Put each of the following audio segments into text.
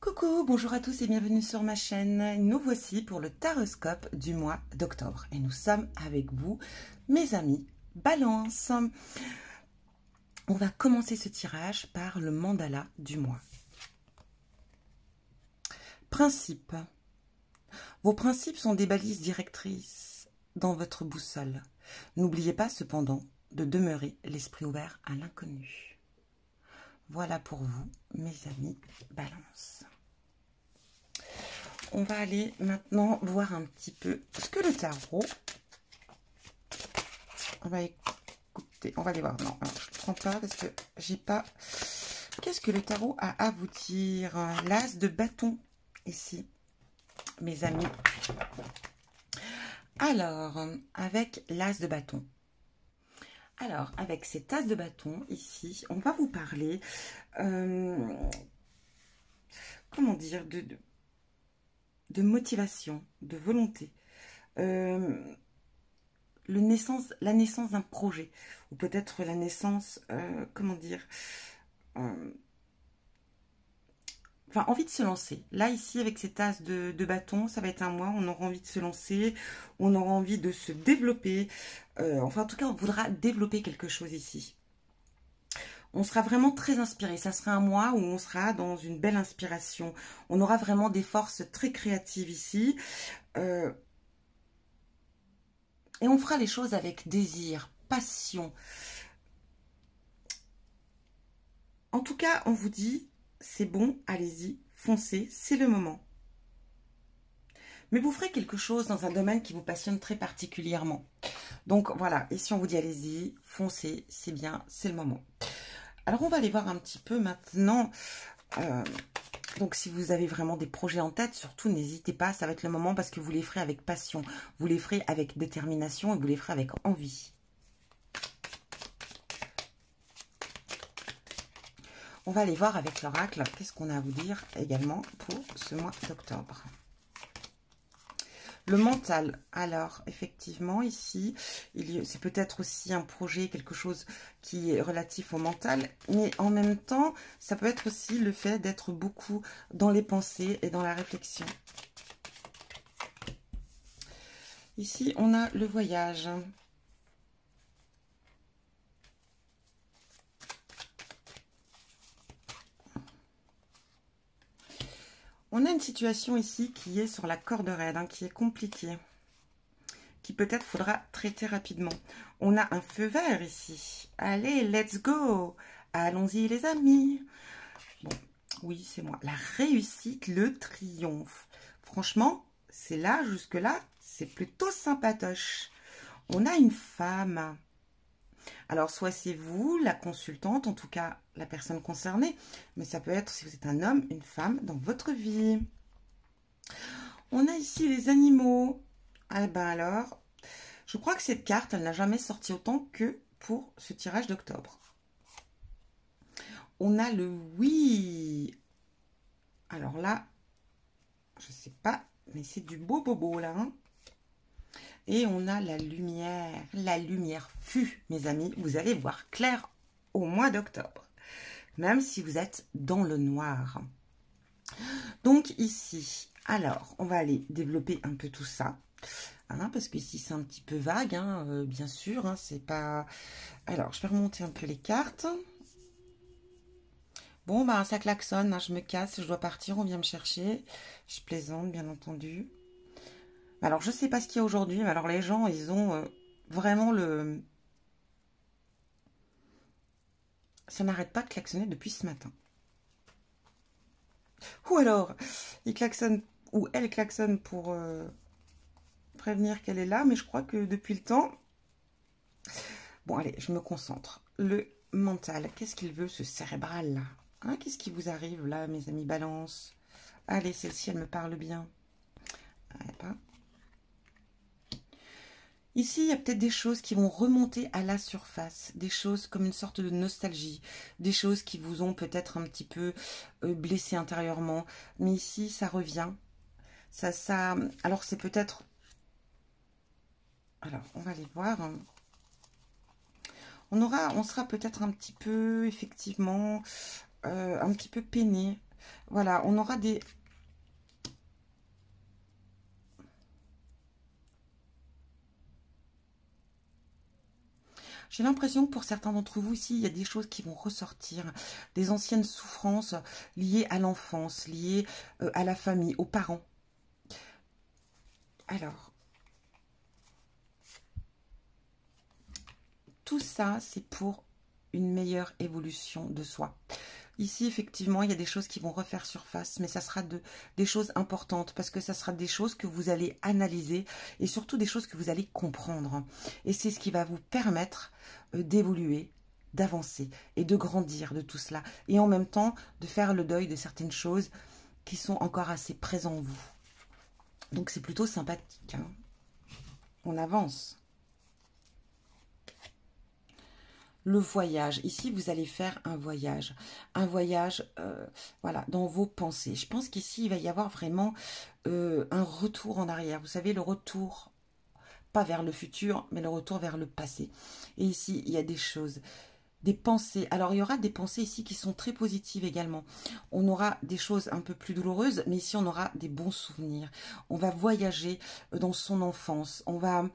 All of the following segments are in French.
Coucou, bonjour à tous et bienvenue sur ma chaîne. Nous voici pour le taroscope du mois d'octobre. Et nous sommes avec vous, mes amis Balance. On va commencer ce tirage par le mandala du mois. Principes. Vos principes sont des balises directrices dans votre boussole. N'oubliez pas cependant de demeurer l'esprit ouvert à l'inconnu. Voilà pour vous, mes amis Balance. On va aller maintenant voir un petit peu ce que le tarot. On va écouter, on va aller voir. Non, alors, je ne prends pas parce que j'ai pas. Qu'est-ce que le tarot a à vous dire? L'as de bâton ici, mes amis. Alors, avec l'as de bâton. Alors, avec cet as de bâton ici, on va vous parler. Comment dire, de motivation, de volonté, la naissance d'un projet, ou peut-être la naissance, comment dire, enfin, envie de se lancer. Là, ici, avec cet as de bâton, ça va être un mois, on aura envie de se lancer, on aura envie de se développer, enfin, en tout cas, on voudra développer quelque chose ici. On sera vraiment très inspiré. Ça sera un mois où on sera dans une belle inspiration. On aura vraiment des forces très créatives ici. Et on fera les choses avec désir, passion. En tout cas, on vous dit, c'est bon, allez-y, foncez, c'est le moment. Mais vous ferez quelque chose dans un domaine qui vous passionne très particulièrement. Donc voilà, ici on vous dit, allez-y, foncez, c'est bien, c'est le moment. Alors, on va aller voir un petit peu maintenant. Donc, si vous avez vraiment des projets en tête, surtout, n'hésitez pas. Ça va être le moment parce que vous les ferez avec passion. Vous les ferez avec détermination et vous les ferez avec envie. On va aller voir avec l'oracle. Qu'est-ce qu'on a à vous dire également pour ce mois d'octobre? Le mental, alors effectivement ici, c'est peut-être aussi un projet, quelque chose qui est relatif au mental, mais en même temps, ça peut être aussi le fait d'être beaucoup dans les pensées et dans la réflexion. Ici, on a le voyage. On a une situation ici qui est sur la corde raide, hein, qui est compliquée, qui peut-être faudra traiter rapidement. On a un feu vert ici. Allez, let's go. Allons-y les amis. Bon, oui, c'est moi. La réussite, le triomphe. Franchement, c'est là, jusque-là, c'est plutôt sympatoche. On a une femme. Alors, soit c'est vous, la consultante, en tout cas, la personne concernée, mais ça peut être, si vous êtes un homme, une femme dans votre vie. On a ici les animaux. Ah ben alors, je crois que cette carte, elle n'a jamais sorti autant que pour ce tirage d'octobre. On a le oui. Alors là, je sais pas, mais c'est du beau bobo là. Hein. Et on a la lumière. La lumière fut, mes amis. Vous allez voir clair au mois d'octobre. Même si vous êtes dans le noir. Donc ici, alors, on va aller développer un peu tout ça. Hein, parce que ici, c'est un petit peu vague, hein, bien sûr. Hein, c'est pas... Alors, je vais remonter un peu les cartes. Bon, bah, ça klaxonne. Hein, je me casse, je dois partir. On vient me chercher. Je plaisante, bien entendu. Alors, je sais pas ce qu'il y a aujourd'hui, mais alors les gens, ils ont vraiment le... Ça n'arrête pas de klaxonner depuis ce matin. Ou alors, il klaxonne, ou elle klaxonne pour prévenir qu'elle est là, mais je crois que depuis le temps... Bon, allez, je me concentre. Le mental, qu'est-ce qu'il veut, ce cérébral là, hein? Qu'est-ce qui vous arrive là, mes amis Balance? Allez, celle-ci, elle me parle bien. Allez, pas. Ici, il y a peut-être des choses qui vont remonter à la surface, des choses comme une sorte de nostalgie, des choses qui vous ont peut-être un petit peu blessé intérieurement. Mais ici, ça revient. Alors, c'est peut-être... Alors, on va aller voir. On sera peut-être un petit peu, effectivement, un petit peu peiné. Voilà, on aura des... J'ai l'impression que pour certains d'entre vous ici, il y a des choses qui vont ressortir, des anciennes souffrances liées à l'enfance, liées à la famille, aux parents. Alors, tout ça, c'est pour une meilleure évolution de soi. Ici, effectivement, il y a des choses qui vont refaire surface, mais ça sera des choses importantes, parce que ça sera des choses que vous allez analyser, et surtout des choses que vous allez comprendre. Et c'est ce qui va vous permettre d'évoluer, d'avancer, et de grandir de tout cela. Et en même temps, de faire le deuil de certaines choses qui sont encore assez présentes en vous. Donc c'est plutôt sympathique, hein. On avance. Le voyage. Ici, vous allez faire un voyage. Un voyage, voilà, dans vos pensées. Je pense qu'ici, il va y avoir vraiment un retour en arrière. Vous savez, le retour, pas vers le futur, mais le retour vers le passé. Et ici, il y a des choses, des pensées. Alors, il y aura des pensées ici qui sont très positives également. On aura des choses un peu plus douloureuses, mais ici, on aura des bons souvenirs. On va voyager dans son enfance. On va...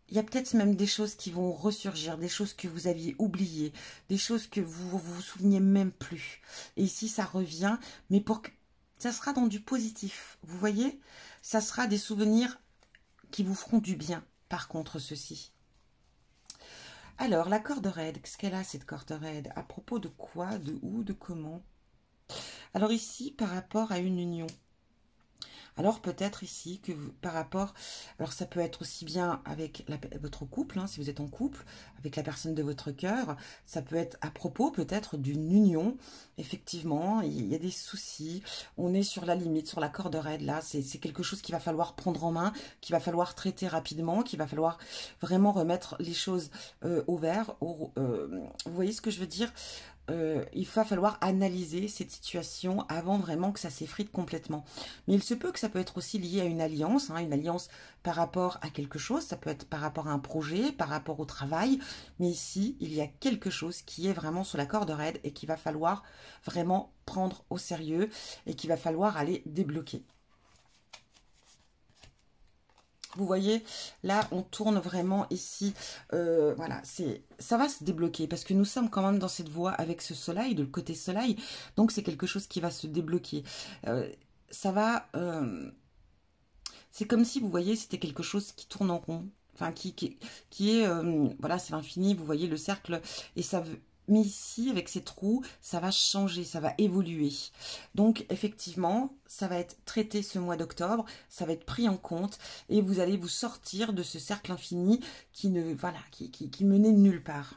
Il y a peut-être même des choses qui vont ressurgir, des choses que vous aviez oubliées, des choses que vous souveniez même plus. Et ici, ça revient, mais pour que ça sera dans du positif. Vous voyez, ça sera des souvenirs qui vous feront du bien, par contre, ceci. Alors, la corde raide, qu'est-ce qu'elle a, cette corde raide? À propos de quoi, de où, de comment? Alors ici, par rapport à une union. Alors peut-être ici que par rapport, alors ça peut être aussi bien avec votre couple, hein, si vous êtes en couple, avec la personne de votre cœur, ça peut être à propos peut-être d'une union, effectivement, il y a des soucis, on est sur la limite, sur la corde raide là, c'est quelque chose qu'il va falloir prendre en main, qu'il va falloir traiter rapidement, qu'il va falloir vraiment remettre les choses au vert, vous voyez ce que je veux dire? Il va falloir analyser cette situation avant vraiment que ça s'effrite complètement. Mais il se peut que ça peut être aussi lié à une alliance, hein, une alliance par rapport à quelque chose, ça peut être par rapport à un projet, par rapport au travail, mais ici, il y a quelque chose qui est vraiment sur la corde raide et qu'il va falloir vraiment prendre au sérieux et qu'il va falloir aller débloquer. Vous voyez, là, on tourne vraiment ici. Voilà, ça va se débloquer parce que nous sommes quand même dans cette voie avec ce soleil, de le côté soleil. Donc, c'est quelque chose qui va se débloquer. Ça va... c'est comme si, vous voyez, c'était quelque chose qui tourne en rond. Enfin, qui est... voilà, c'est l'infini, vous voyez le cercle. Et ça veut... Mais ici, avec ces trous, ça va changer, ça va évoluer. Donc, effectivement, ça va être traité ce mois d'octobre, ça va être pris en compte et vous allez vous sortir de ce cercle infini qui ne, voilà, qui menait nulle part.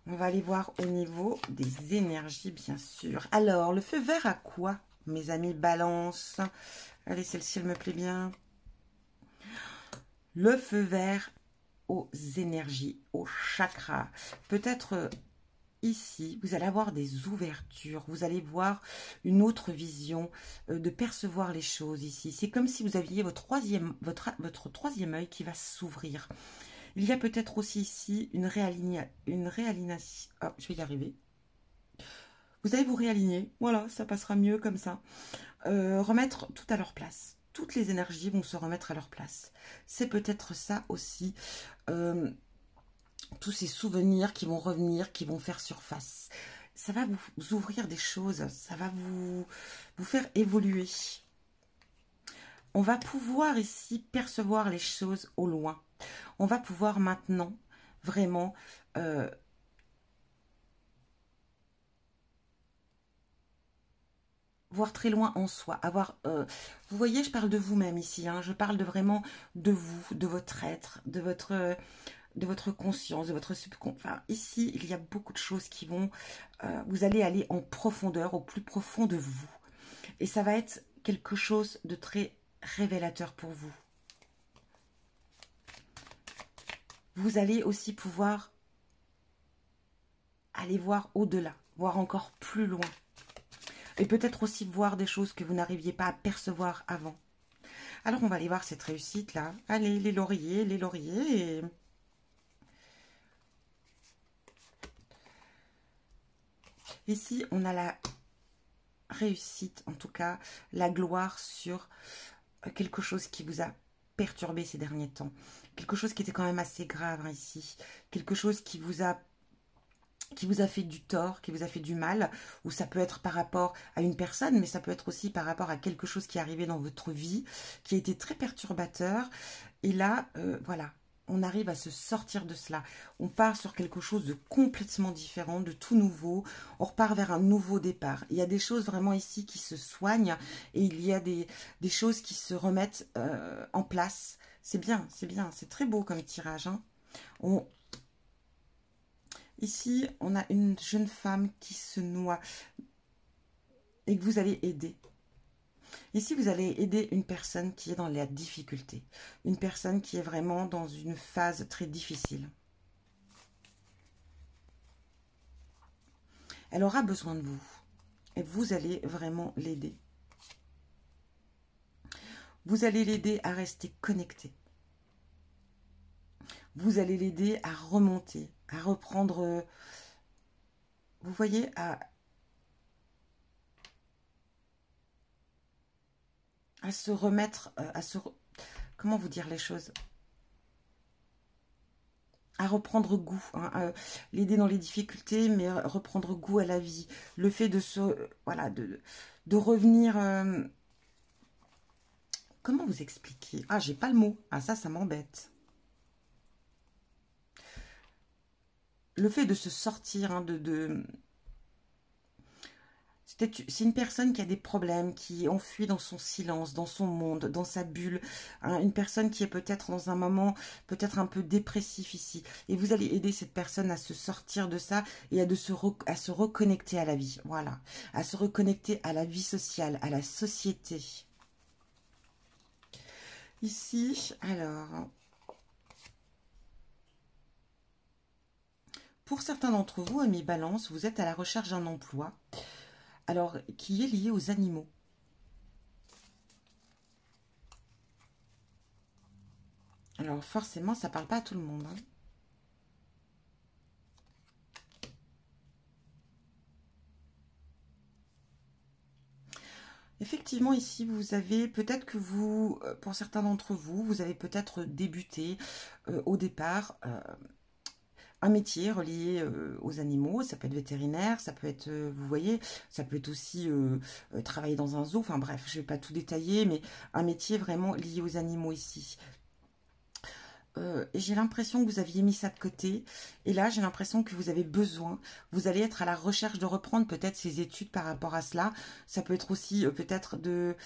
On va aller voir au niveau des énergies, bien sûr. Alors, le feu vert à quoi, mes amis Balance? Allez, celle-ci, elle me plaît bien. Le feu vert aux énergies, aux chakras. Peut-être ici, vous allez avoir des ouvertures, vous allez voir une autre vision, de percevoir les choses ici. C'est comme si vous aviez votre troisième œil qui va s'ouvrir. Il y a peut-être aussi ici une réalignation. Oh, je vais y arriver. Vous allez vous réaligner, voilà, ça passera mieux comme ça. Remettre tout à leur place. Toutes les énergies vont se remettre à leur place. C'est peut-être ça aussi. Tous ces souvenirs qui vont revenir, qui vont faire surface. Ça va vous ouvrir des choses, ça va vous faire évoluer. On va pouvoir ici percevoir les choses au loin. On va pouvoir maintenant vraiment voir très loin en soi, avoir, vous voyez, je parle de vous-même ici, hein, je parle vraiment de vous, de votre être, de votre conscience, de votre subconscient. Enfin, ici, il y a beaucoup de choses qui vont, vous allez aller en profondeur, au plus profond de vous. Et ça va être quelque chose de très révélateur pour vous. Vous allez aussi pouvoir aller voir au-delà, voir encore plus loin. Et peut-être aussi voir des choses que vous n'arriviez pas à percevoir avant. Alors, on va aller voir cette réussite-là. Allez, les lauriers, les lauriers. Ici, on a la réussite, en tout cas, la gloire sur quelque chose qui vous a perturbé ces derniers temps. Quelque chose qui était quand même assez grave hein, ici. Quelque chose qui vous a fait du tort, qui vous a fait du mal, ou ça peut être par rapport à une personne, mais ça peut être aussi par rapport à quelque chose qui est arrivé dans votre vie, qui a été très perturbateur. Et là, voilà, on arrive à se sortir de cela. On part sur quelque chose de complètement différent, de tout nouveau. On repart vers un nouveau départ. Il y a des choses vraiment ici qui se soignent et il y a des choses qui se remettent en place. C'est bien, c'est très beau comme tirage. Hein. Ici, on a une jeune femme qui se noie et que vous allez aider. Ici, vous allez aider une personne qui est dans la difficulté. Une personne qui est vraiment dans une phase très difficile. Elle aura besoin de vous. Et vous allez vraiment l'aider. Vous allez l'aider à rester connecté. Vous allez l'aider à remonter, à reprendre, vous voyez, à se remettre, comment vous dire les choses, à reprendre goût, hein, l'aider dans les difficultés, mais reprendre goût à la vie. Le fait de voilà, de revenir, comment vous expliquer? Ah, j'ai pas le mot. Ah, ça m'embête. Le fait de se sortir, hein, c'est une personne qui a des problèmes, qui enfuit dans son silence, dans son monde, dans sa bulle. Hein, une personne qui est peut-être dans un moment, peut-être un peu dépressif ici. Et vous allez aider cette personne à se sortir de ça et à se reconnecter à la vie. Voilà. À se reconnecter à la vie sociale, à la société. Ici, alors... Pour certains d'entre vous, amis Balance, vous êtes à la recherche d'un emploi, alors qui est lié aux animaux. Alors forcément, ça ne parle pas à tout le monde. Hein. Effectivement, ici, vous avez peut-être que vous, pour certains d'entre vous, vous avez peut-être débuté au départ... un métier relié aux animaux, ça peut être vétérinaire, ça peut être, vous voyez, ça peut être aussi travailler dans un zoo, enfin bref, je ne vais pas tout détailler, mais un métier vraiment lié aux animaux ici. J'ai l'impression que vous aviez mis ça de côté, et là j'ai l'impression que vous avez besoin, vous allez être à la recherche de reprendre peut-être ces études par rapport à cela, ça peut être aussi peut-être de...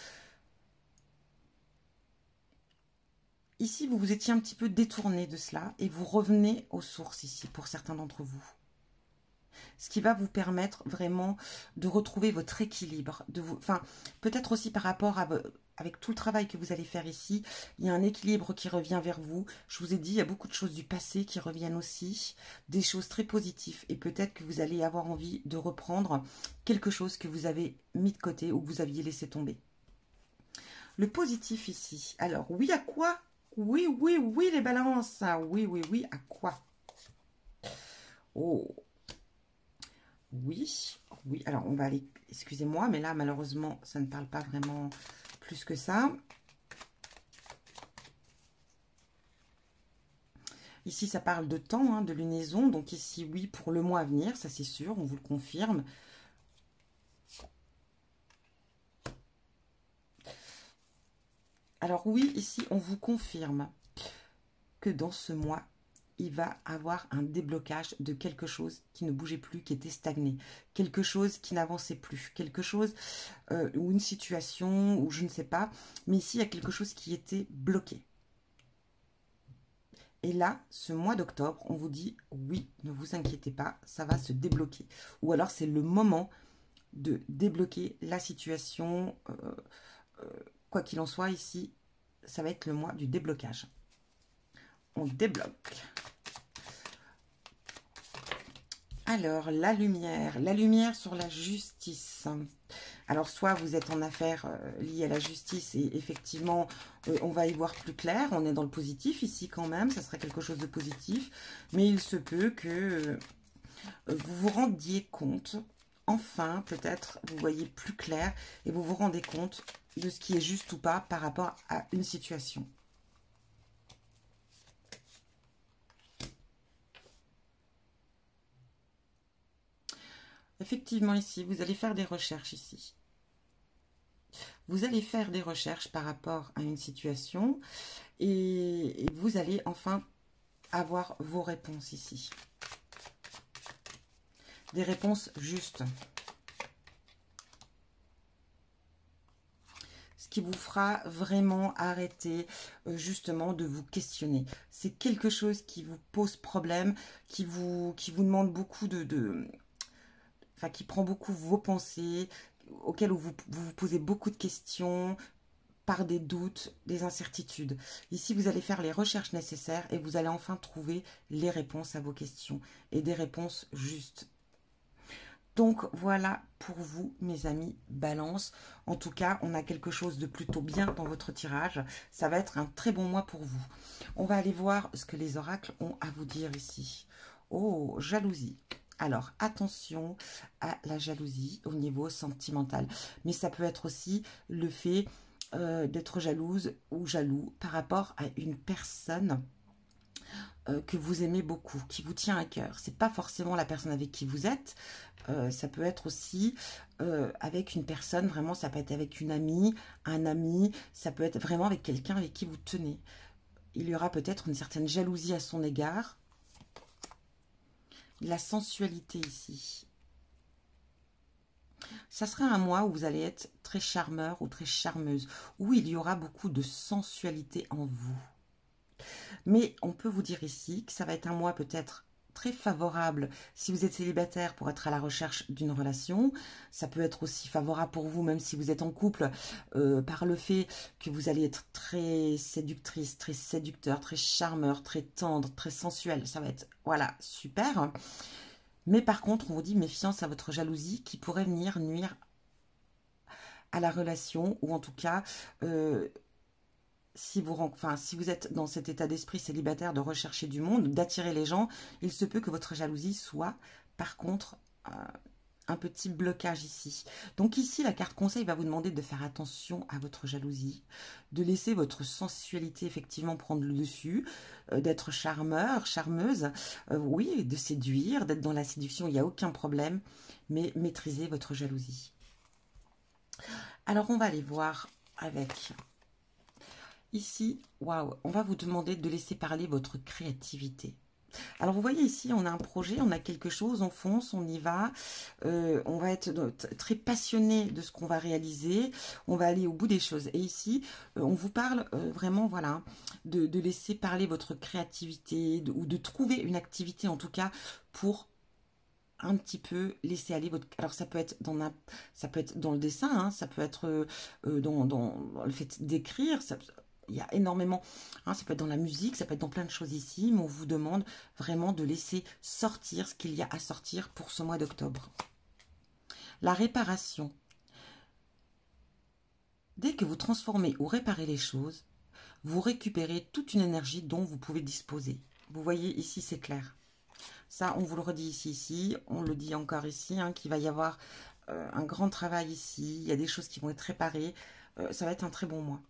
Ici, vous vous étiez un petit peu détourné de cela et vous revenez aux sources ici, pour certains d'entre vous. Ce qui va vous permettre vraiment de retrouver votre équilibre. Enfin, peut-être aussi par rapport à... Avec tout le travail que vous allez faire ici, il y a un équilibre qui revient vers vous. Je vous ai dit, il y a beaucoup de choses du passé qui reviennent aussi, des choses très positives. Et peut-être que vous allez avoir envie de reprendre quelque chose que vous avez mis de côté ou que vous aviez laissé tomber. Le positif ici. Alors, oui à quoi? Oui, oui, oui, les balances. Oui, oui, oui, à quoi? Oh, oui, oui. Alors, on va aller... Excusez-moi, mais là, malheureusement, ça ne parle pas vraiment plus que ça. Ici, ça parle de temps, hein, de lunaison. Donc ici, oui, pour le mois à venir, ça c'est sûr, on vous le confirme. Alors oui, ici, on vous confirme que dans ce mois, il va avoir un déblocage de quelque chose qui ne bougeait plus, qui était stagné. Quelque chose qui n'avançait plus. Quelque chose, ou une situation, ou je ne sais pas. Mais ici, il y a quelque chose qui était bloqué. Et là, ce mois d'octobre, on vous dit, oui, ne vous inquiétez pas, ça va se débloquer. Ou alors, c'est le moment de débloquer la situation. Quoi qu'il en soit, ici, ça va être le mois du déblocage. On débloque. Alors, la lumière sur la justice. Alors, soit vous êtes en affaires liées à la justice et effectivement, on va y voir plus clair. On est dans le positif ici quand même, ça serait quelque chose de positif. Mais il se peut que vous vous rendiez compte enfin, peut-être, vous voyez plus clair et vous vous rendez compte de ce qui est juste ou pas par rapport à une situation. Effectivement, ici, vous allez faire des recherches ici. Vous allez faire des recherches par rapport à une situation et vous allez enfin avoir vos réponses ici. Des réponses justes. Ce qui vous fera vraiment arrêter justement de vous questionner. C'est quelque chose qui vous pose problème, qui vous demande beaucoup enfin, qui prend beaucoup vos pensées, auxquelles vous vous posez beaucoup de questions, par des doutes, des incertitudes. Ici, vous allez faire les recherches nécessaires et vous allez enfin trouver les réponses à vos questions et des réponses justes. Donc, voilà pour vous, mes amis Balance. En tout cas, on a quelque chose de plutôt bien dans votre tirage. Ça va être un très bon mois pour vous. On va aller voir ce que les oracles ont à vous dire ici. Oh, jalousie. Alors, attention à la jalousie au niveau sentimental. Mais ça peut être aussi le fait d'être jalouse ou jaloux par rapport à une personne que vous aimez beaucoup, qui vous tient à cœur. C'est pas forcément la personne avec qui vous êtes, ça peut être aussi avec une personne, vraiment ça peut être avec une amie, un ami, ça peut être vraiment avec quelqu'un avec qui vous tenez. Il y aura peut-être une certaine jalousie à son égard. La sensualité ici. Ça sera un mois où vous allez être très charmeur ou très charmeuse, où il y aura beaucoup de sensualité en vous. Mais on peut vous dire ici que ça va être un mois peut-être très favorable si vous êtes célibataire pour être à la recherche d'une relation. Ça peut être aussi favorable pour vous, même si vous êtes en couple, par le fait que vous allez être très séductrice, très séducteur, très charmeur, très tendre, très sensuel. Ça va être, voilà, super. Mais par contre, on vous dit méfiance à votre jalousie qui pourrait venir nuire à la relation, ou en tout cas... si vous êtes dans cet état d'esprit célibataire de rechercher du monde, d'attirer les gens, il se peut que votre jalousie soit, par contre, un petit blocage ici. Donc ici, la carte conseil va vous demander de faire attention à votre jalousie, de laisser votre sensualité effectivement prendre le dessus, d'être charmeur, charmeuse, oui, de séduire, d'être dans la séduction, il n'y a aucun problème, mais maîtrisez votre jalousie. Alors, on va aller voir avec... Ici, waouh, on va vous demander de laisser parler votre créativité. Alors, vous voyez ici, on a un projet, on a quelque chose, on fonce, on y va. On va être très passionné de ce qu'on va réaliser. On va aller au bout des choses. Et ici, on vous parle vraiment, voilà, de laisser parler votre créativité ou de trouver une activité, en tout cas, pour un petit peu laisser aller votre... Alors, ça peut être dans le dessin, hein, ça peut être dans le fait d'écrire, il y a énormément, hein, ça peut être dans la musique, ça peut être dans plein de choses ici, mais on vous demande vraiment de laisser sortir ce qu'il y a à sortir pour ce mois d'octobre. La réparation. Dès que vous transformez ou réparez les choses, vous récupérez toute une énergie dont vous pouvez disposer. Vous voyez ici, c'est clair. Ça, on vous le redit ici, on le dit encore ici, hein, qu'il va y avoir un grand travail ici, il y a des choses qui vont être réparées, ça va être un très bon mois.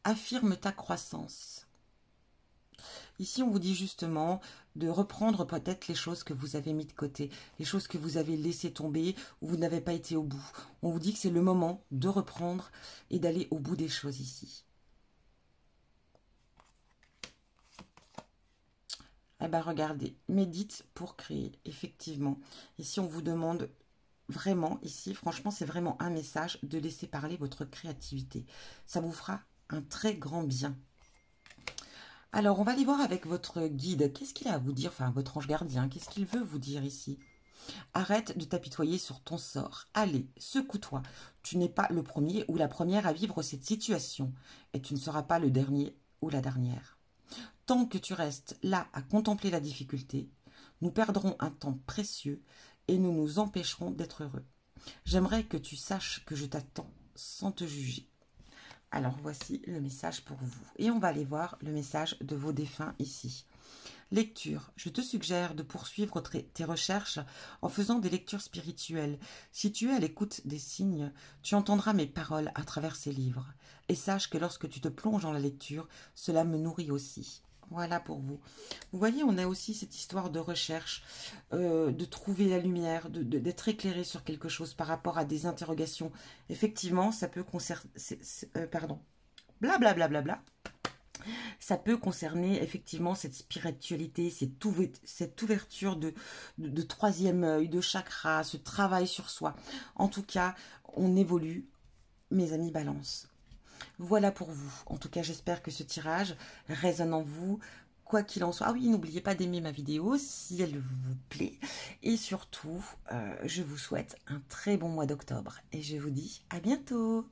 Affirme ta croissance. Ici, on vous dit justement de reprendre peut-être les choses que vous avez mis de côté, les choses que vous avez laissées tomber ou vous n'avez pas été au bout. On vous dit que c'est le moment de reprendre et d'aller au bout des choses ici. Eh bien, regardez, médite pour créer, effectivement. Ici, on vous demande vraiment, ici, franchement, c'est vraiment un message de laisser parler votre créativité. Ça vous fera un très grand bien. Alors, on va aller voir avec votre guide. Qu'est-ce qu'il a à vous dire? Enfin, votre ange gardien, qu'est-ce qu'il veut vous dire ici? Arrête de t'apitoyer sur ton sort. Allez, secoue-toi. Tu n'es pas le premier ou la première à vivre cette situation. Et tu ne seras pas le dernier ou la dernière. Tant que tu restes là à contempler la difficulté, nous perdrons un temps précieux et nous nous empêcherons d'être heureux. J'aimerais que tu saches que je t'attends sans te juger. Alors, voici le message pour vous. Et on va aller voir le message de vos défunts ici. Lecture. Je te suggère de poursuivre tes recherches en faisant des lectures spirituelles. Si tu es à l'écoute des signes, tu entendras mes paroles à travers ces livres. Et sache que lorsque tu te plonges dans la lecture, cela me nourrit aussi. Voilà pour vous. Vous voyez, on a aussi cette histoire de recherche, de trouver la lumière, d'être éclairé sur quelque chose par rapport à des interrogations. Effectivement, ça peut concerner... pardon. Blablabla. Bla, bla, bla. Ça peut concerner effectivement cette spiritualité, cette ouverture de troisième œil, de chakra, ce travail sur soi. En tout cas, on évolue, mes amis Balance. Voilà pour vous. En tout cas, j'espère que ce tirage résonne en vous. Quoi qu'il en soit. Ah oui, n'oubliez pas d'aimer ma vidéo si elle vous plaît. Et surtout, je vous souhaite un très bon mois d'octobre. Et je vous dis à bientôt.